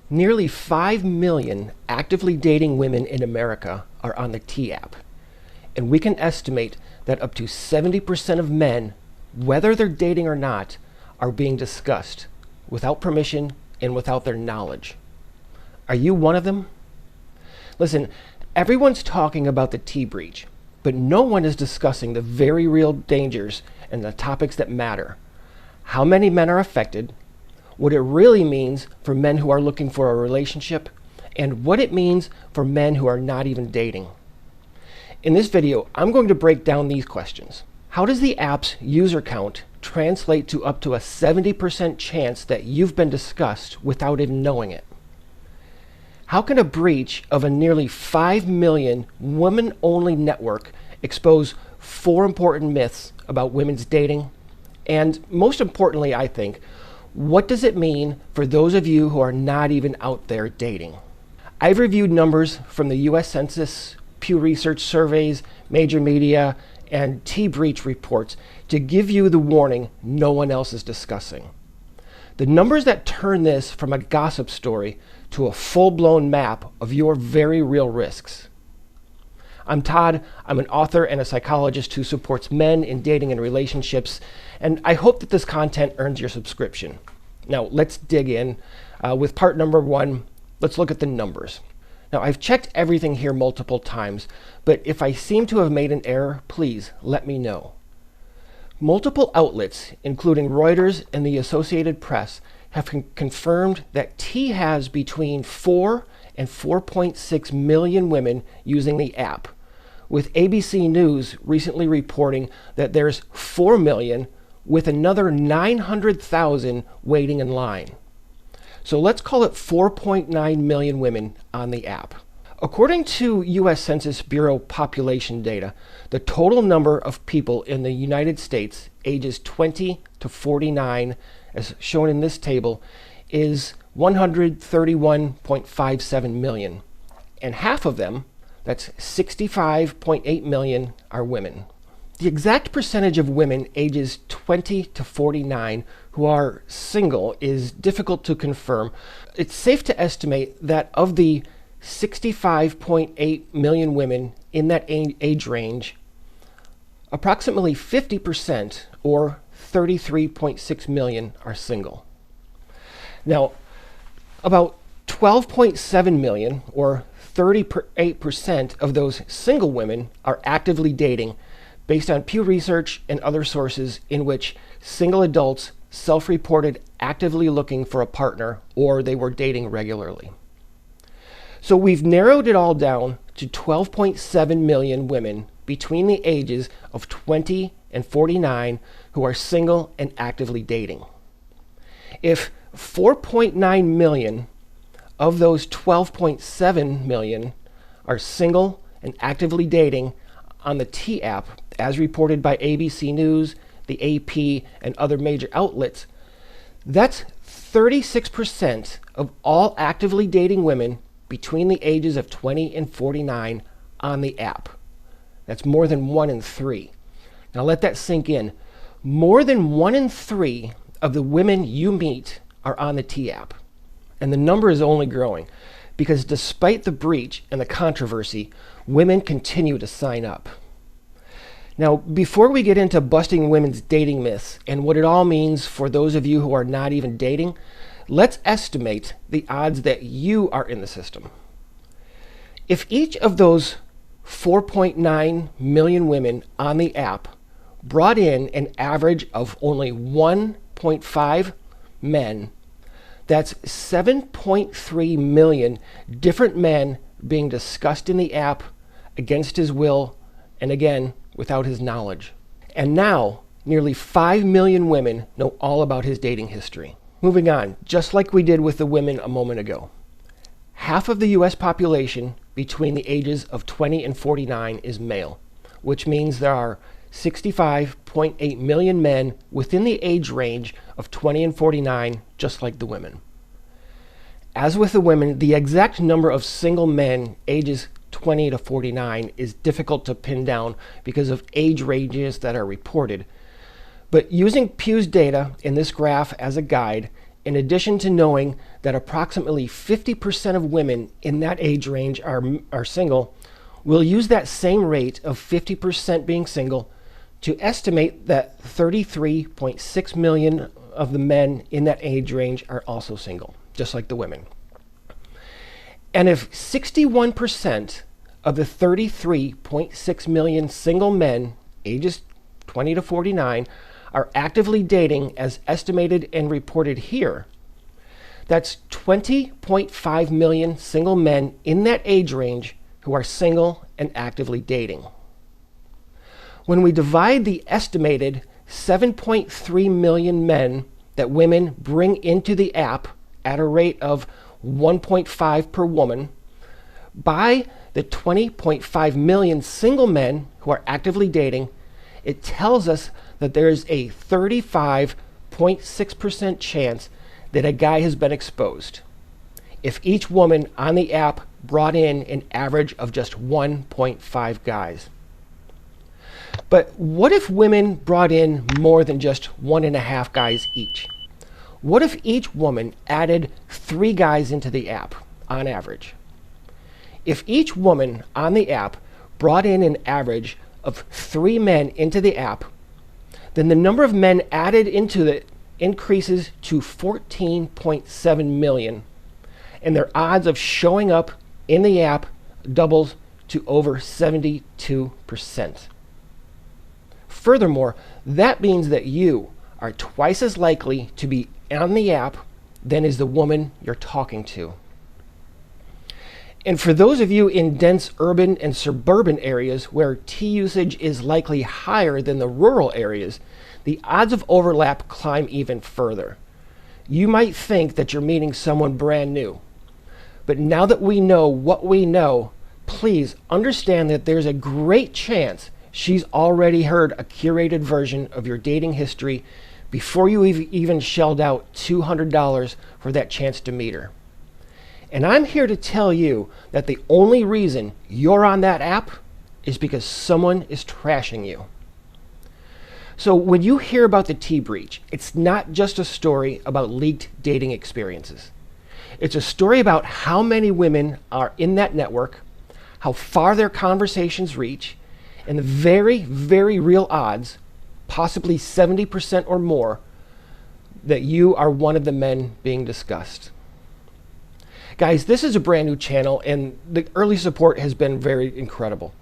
Nearly 5 million actively dating women in America are on the T app, and we can estimate that up to 70% of men, whether they're dating or not, are being discussed without permission and without their knowledge. Are you one of them? Listen, everyone's talking about the T breach, but no one is discussing the very real dangers and the topics that matter. How many men are affected, what it really means for men who are looking for a relationship, and what it means for men who are not even dating. In this video, I'm going to break down these questions. How does the app's user count translate to up to a 70% chance that you've been discussed without even knowing it? How can a breach of a nearly 5 million women-only network expose 4 important myths about women's dating? And most importantly, I think, what does it mean for those of you who are not even out there dating? I've reviewed numbers from the US Census, Pew Research surveys, major media, and T-Breach reports to give you the warning no one else is discussing. The numbers that turn this from a gossip story to a full-blown map of your very real risks. I'm Todd. I'm an author and a psychologist who supports men in dating and relationships, and I hope that this content earns your subscription. Now, let's dig in. With part number 1, let's look at the numbers. Now, I've checked everything here multiple times, but if I seem to have made an error, please let me know. Multiple outlets, including Reuters and the Associated Press, have confirmed that T has between 4 and 4.6 million women using the app, with ABC News recently reporting that there's 4 million with another 900,000 waiting in line. So let's call it 4.9 million women on the app. According to US Census Bureau population data, the total number of people in the United States ages 20 to 49, as shown in this table, is 131.57 million. And half of them, that's 65.8 million, are women. The exact percentage of women ages 20 to 49 who are single is difficult to confirm. It's safe to estimate that of the 65.8 million women in that age range, approximately 50%, or 33.6 million, are single. Now, about 12.7 million, or 38% of those single women, are actively dating, based on Pew Research and other sources in which single adults self-reported actively looking for a partner or they were dating regularly. So we've narrowed it all down to 12.7 million women between the ages of 20 and 49 who are single and actively dating. If 4.9 million of those 12.7 million are single and actively dating on the T app, as reported by ABC News, the AP, and other major outlets, that's 36% of all actively dating women between the ages of 20 and 49 on the app. That's more than 1 in 3. Now let that sink in. More than 1 in 3 of the women you meet are on the T app. And the number is only growing because despite the breach and the controversy, women continue to sign up. Now, before we get into busting women's dating myths and what it all means for those of you who are not even dating, let's estimate the odds that you are in the system. If each of those 4.9 million women on the app brought in an average of only 1.5 men, that's 7.3 million different men being discussed in the app against his will, and again, without his knowledge. And now, nearly 5 million women know all about his dating history. Moving on, just like we did with the women a moment ago. Half of the US population between the ages of 20 and 49 is male, which means there are 65.8 million men within the age range of 20 and 49, just like the women. As with the women, the exact number of single men ages 20 to 49 is difficult to pin down because of age ranges that are reported. But using Pew's data in this graph as a guide, in addition to knowing that approximately 50% of women in that age range are single, we'll use that same rate of 50% being single to estimate that 33.6 million of the men in that age range are also single, just like the women. And if 61% of the 33.6 million single men ages 20 to 49 are actively dating as estimated and reported here, that's 20.5 million single men in that age range who are single and actively dating. When we divide the estimated 7.3 million men that women bring into the app at a rate of 1.5 per woman by the 20.5 million single men who are actively dating, it tells us that there is a 35.6% chance that a guy has been exposed if each woman on the app brought in an average of just 1.5 guys. But what if women brought in more than just 1.5 guys each? What if each woman added 3 guys into the app on average? If each woman on the app brought in an average of 3 men into the app, then the number of men added into it increases to 14.7 million, and their odds of showing up in the app doubles to over 72%. Furthermore, that means that you are twice as likely to be on the app than is the woman you're talking to. And for those of you in dense urban and suburban areas where tea usage is likely higher than the rural areas, the odds of overlap climb even further. You might think that you're meeting someone brand new, but now that we know what we know, please understand that there's a great chance she's already heard a curated version of your dating history before you even shelled out $200 for that chance to meet her. And I'm here to tell you that the only reason you're on that app is because someone is trashing you. So when you hear about the tea breach, it's not just a story about leaked dating experiences. It's a story about how many women are in that network, how far their conversations reach, and the very, very real odds, possibly 70% or more, that you are one of the men being discussed. Guys, this is a brand new channel, and the early support has been very incredible.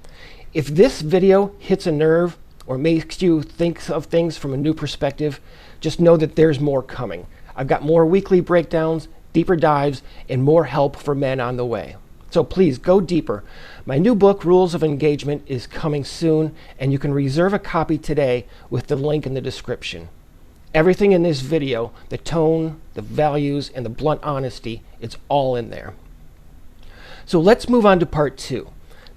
If this video hits a nerve or makes you think of things from a new perspective, just know that there's more coming. I've got more weekly breakdowns, deeper dives, and more help for men on the way. So please go deeper. My new book, Rules of Engagement, is coming soon, and you can reserve a copy today with the link in the description. Everything in this video, the tone, the values, and the blunt honesty, it's all in there. So let's move on to part 2,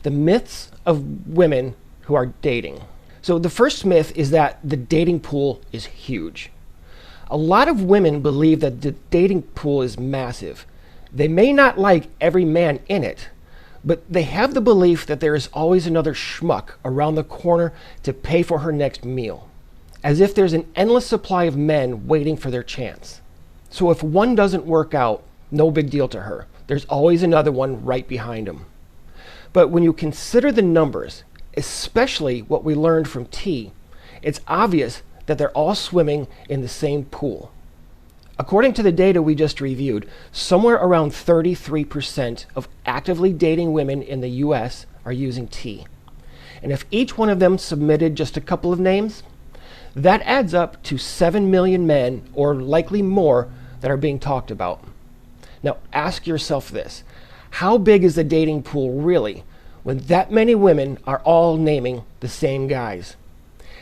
the myths of women who are dating. So the first myth is that the dating pool is huge. A lot of women believe that the dating pool is massive. They may not like every man in it, but they have the belief that there is always another schmuck around the corner to pay for her next meal, as if there's an endless supply of men waiting for their chance. So if one doesn't work out, no big deal to her. There's always another one right behind him. But when you consider the numbers, especially what we learned from T, it's obvious that they're all swimming in the same pool. According to the data we just reviewed, somewhere around 33% of actively dating women in the US are using T. And if each one of them submitted just a couple of names, that adds up to 7 million men, or likely more, that are being talked about. Now ask yourself this: how big is the dating pool really when that many women are all naming the same guys?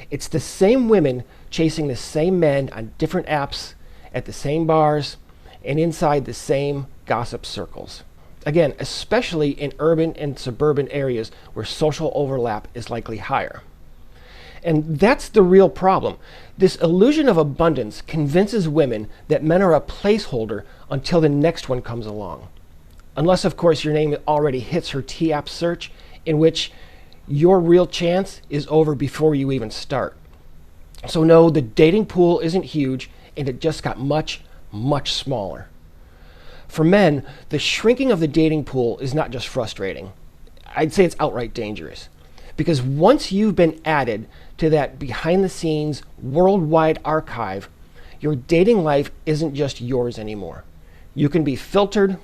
It's the same women chasing the same men on different apps, at the same bars, and inside the same gossip circles. Again, especially in urban and suburban areas where social overlap is likely higher. And that's the real problem. This illusion of abundance convinces women that men are a placeholder until the next one comes along. Unless, of course, your name already hits her T-app search, in which your real chance is over before you even start. So no, the dating pool isn't huge, and it just got much, much smaller. For men, the shrinking of the dating pool is not just frustrating. I'd say it's outright dangerous. Because once you've been added to that behind-the-scenes worldwide archive, your dating life isn't just yours anymore. You can be filtered,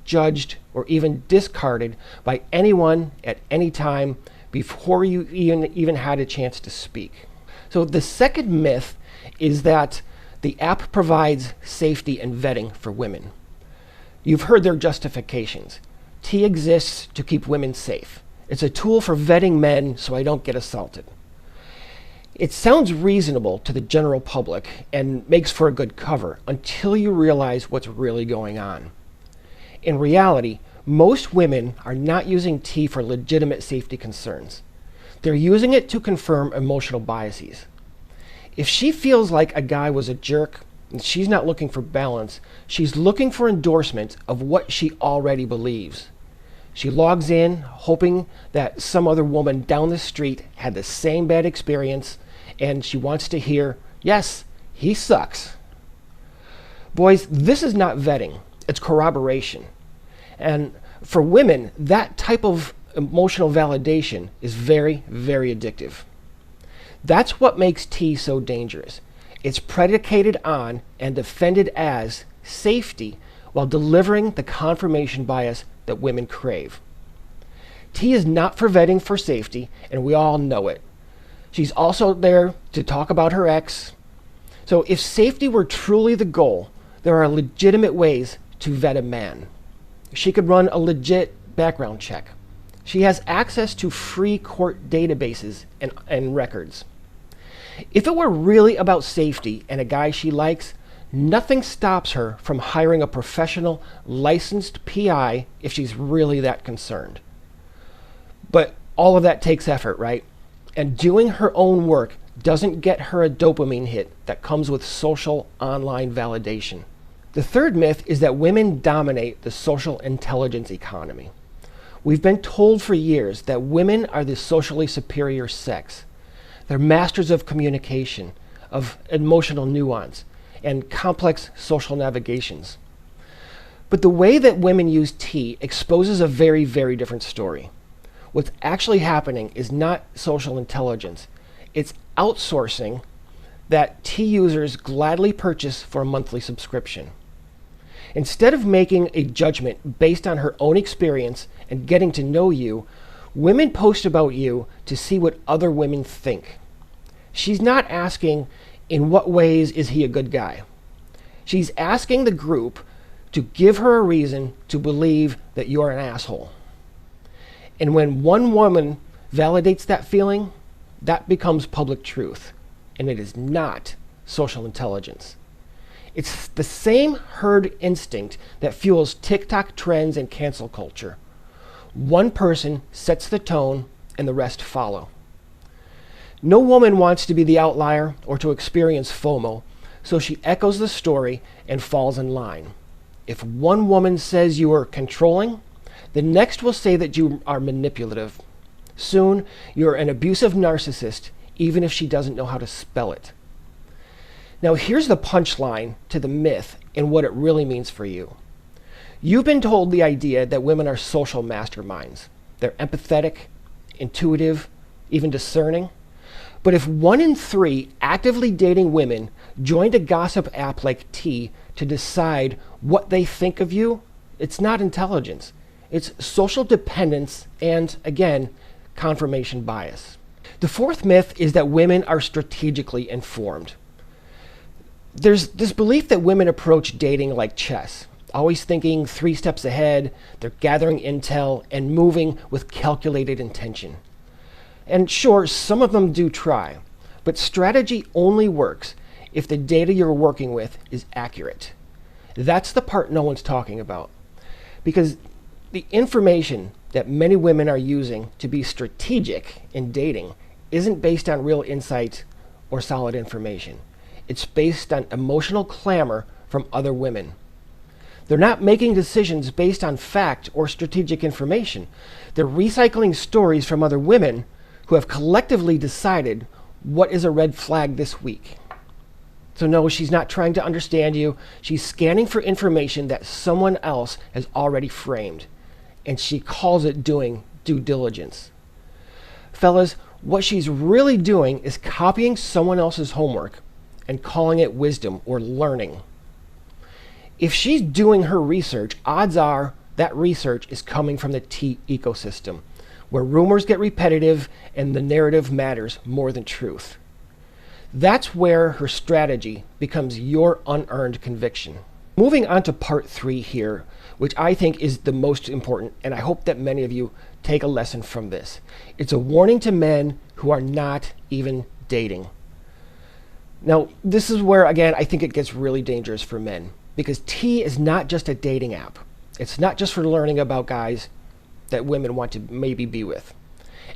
judged, or even discarded by anyone at any time before you even had a chance to speak. So the second myth is that the app provides safety and vetting for women. You've heard their justifications. T exists to keep women safe. It's a tool for vetting men so I don't get assaulted. It sounds reasonable to the general public and makes for a good cover until you realize what's really going on. In reality, most women are not using T for legitimate safety concerns. They're using it to confirm emotional biases. If she feels like a guy was a jerk and she's not looking for balance, she's looking for endorsement of what she already believes. She logs in hoping that some other woman down the street had the same bad experience, and she wants to hear, yes, he sucks. Boys, this is not vetting, it's corroboration. And for women, that type of emotional validation is very, very addictive. That's what makes T so dangerous. It's predicated on and defended as safety while delivering the confirmation bias that women crave. T is not for vetting for safety, and we all know it. She's also there to talk about her ex. So if safety were truly the goal, there are legitimate ways to vet a man. She could run a legit background check. She has access to free court databases and records. If it were really about safety and a guy she likes, nothing stops her from hiring a professional, licensed PI if she's really that concerned. But all of that takes effort, right? And doing her own work doesn't get her a dopamine hit that comes with social online validation. The third myth is that women dominate the social intelligence economy. We've been told for years that women are the socially superior sex. They're masters of communication, of emotional nuance, and complex social navigations. But the way that women use T exposes a very, very different story. What's actually happening is not social intelligence. It's outsourcing that T users gladly purchase for a monthly subscription. Instead of making a judgment based on her own experience and getting to know you, women post about you to see what other women think. She's not asking, in what ways is he a good guy? She's asking the group to give her a reason to believe that you're an asshole. And when one woman validates that feeling, that becomes public truth. And it is not social intelligence. It's the same herd instinct that fuels TikTok trends and cancel culture. One person sets the tone and the rest follow. No woman wants to be the outlier or to experience FOMO, so she echoes the story and falls in line. If one woman says you are controlling, the next will say that you are manipulative. Soon, you're an abusive narcissist, even if she doesn't know how to spell it. Now here's the punchline to the myth and what it really means for you. You've been told the idea that women are social masterminds. They're empathetic, intuitive, even discerning. But if 1 in 3 actively dating women joined a gossip app like T to decide what they think of you, it's not intelligence. It's social dependence and, again, confirmation bias. The fourth myth is that women are strategically informed. There's this belief that women approach dating like chess, always thinking 3 steps ahead, they're gathering intel and moving with calculated intention. And sure, some of them do try, but strategy only works if the data you're working with is accurate. That's the part no one's talking about. Because the information that many women are using to be strategic in dating isn't based on real insight or solid information. It's based on emotional clamor from other women. They're not making decisions based on fact or strategic information. They're recycling stories from other women who have collectively decided what is a red flag this week. So no, she's not trying to understand you. She's scanning for information that someone else has already framed. And she calls it doing due diligence. Fellas, what she's really doing is copying someone else's homework and calling it wisdom or learning. If she's doing her research, odds are that research is coming from the T ecosystem, where rumors get repetitive and the narrative matters more than truth. That's where her strategy becomes your unearned conviction. Moving on to part 3 here, which I think is the most important, and I hope that many of you take a lesson from this. It's a warning to men who are not even dating. Now, this is where, again, I think it gets really dangerous for men, because T is not just a dating app. It's not just for learning about guys that women want to maybe be with.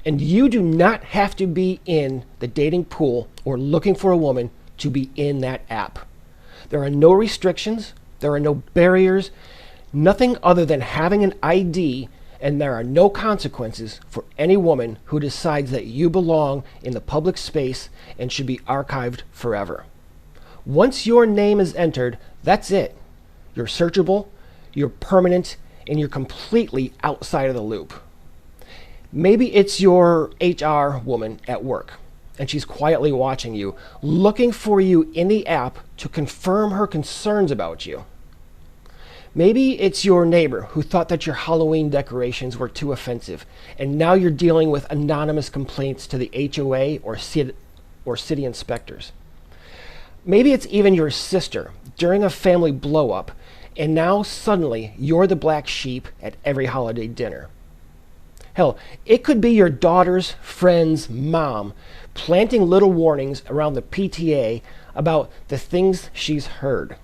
And you do not have to be in the dating pool or looking for a woman to be in that app. There are no restrictions, there are no barriers, nothing other than having an ID, and there are no consequences for any woman who decides that you belong in the public space and should be archived forever. Once your name is entered, that's it. You're searchable, you're permanent, and you're completely outside of the loop. Maybe it's your HR woman at work, and she's quietly watching you, looking for you in the app to confirm her concerns about you. Maybe it's your neighbor who thought that your Halloween decorations were too offensive, and now you're dealing with anonymous complaints to the HOA or city inspectors. Maybe it's even your sister during a family blow-up, and now suddenly you're the black sheep at every holiday dinner. Hell, it could be your daughter's friend's mom planting little warnings around the PTA about the things she's heard.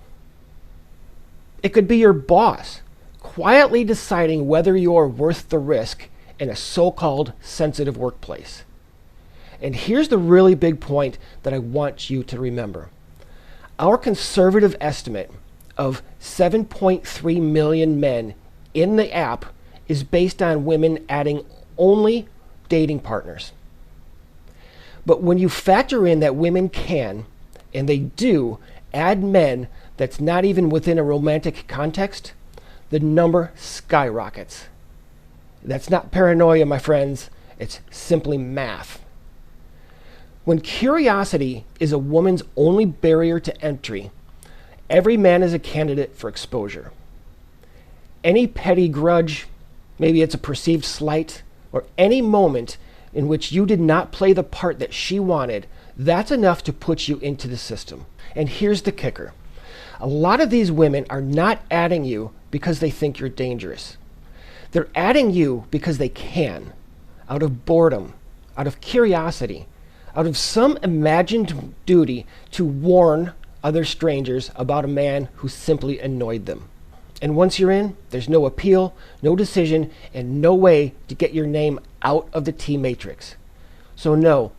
It could be your boss quietly deciding whether you're worth the risk in a so-called sensitive workplace. And here's the really big point that I want you to remember. Our conservative estimate of 7.3 million men in the app is based on women adding only dating partners. But when you factor in that women can, and they do, add men that's not even within a romantic context, the number skyrockets. That's not paranoia, my friends. It's simply math. When curiosity is a woman's only barrier to entry, every man is a candidate for exposure. Any petty grudge, maybe it's a perceived slight, or any moment in which you did not play the part that she wanted, that's enough to put you into the system. And here's the kicker. A lot of these women are not adding you because they think you're dangerous. They're adding you because they can, out of boredom, out of curiosity, out of some imagined duty to warn other strangers about a man who simply annoyed them. And once you're in, there's no appeal, no decision, and no way to get your name out of the T matrix. So no,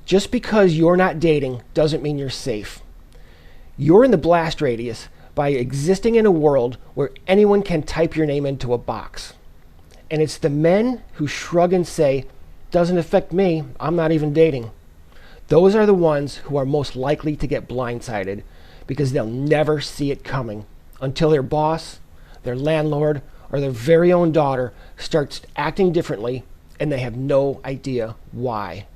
just because you're not dating doesn't mean you're safe. You're in the blast radius by existing in a world where anyone can type your name into a box. And it's the men who shrug and say, "Doesn't affect me, I'm not even dating." Those are the ones who are most likely to get blindsided because they'll never see it coming until their boss, their landlord, or their very own daughter starts acting differently and they have no idea why.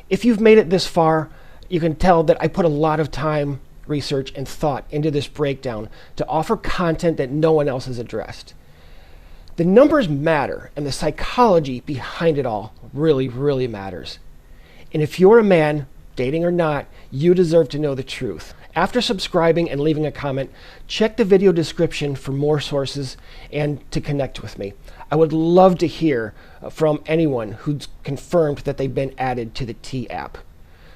If you've made it this far, you can tell that I put a lot of time, research, and thought into this breakdown to offer content that no one else has addressed. The numbers matter, and the psychology behind it all really, really matters. And if you're a man, dating or not, you deserve to know the truth. After subscribing and leaving a comment, check the video description for more sources and to connect with me. I would love to hear from anyone who's confirmed that they've been added to the T app.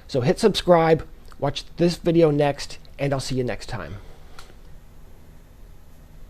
So hit subscribe, watch this video next, and I'll see you next time.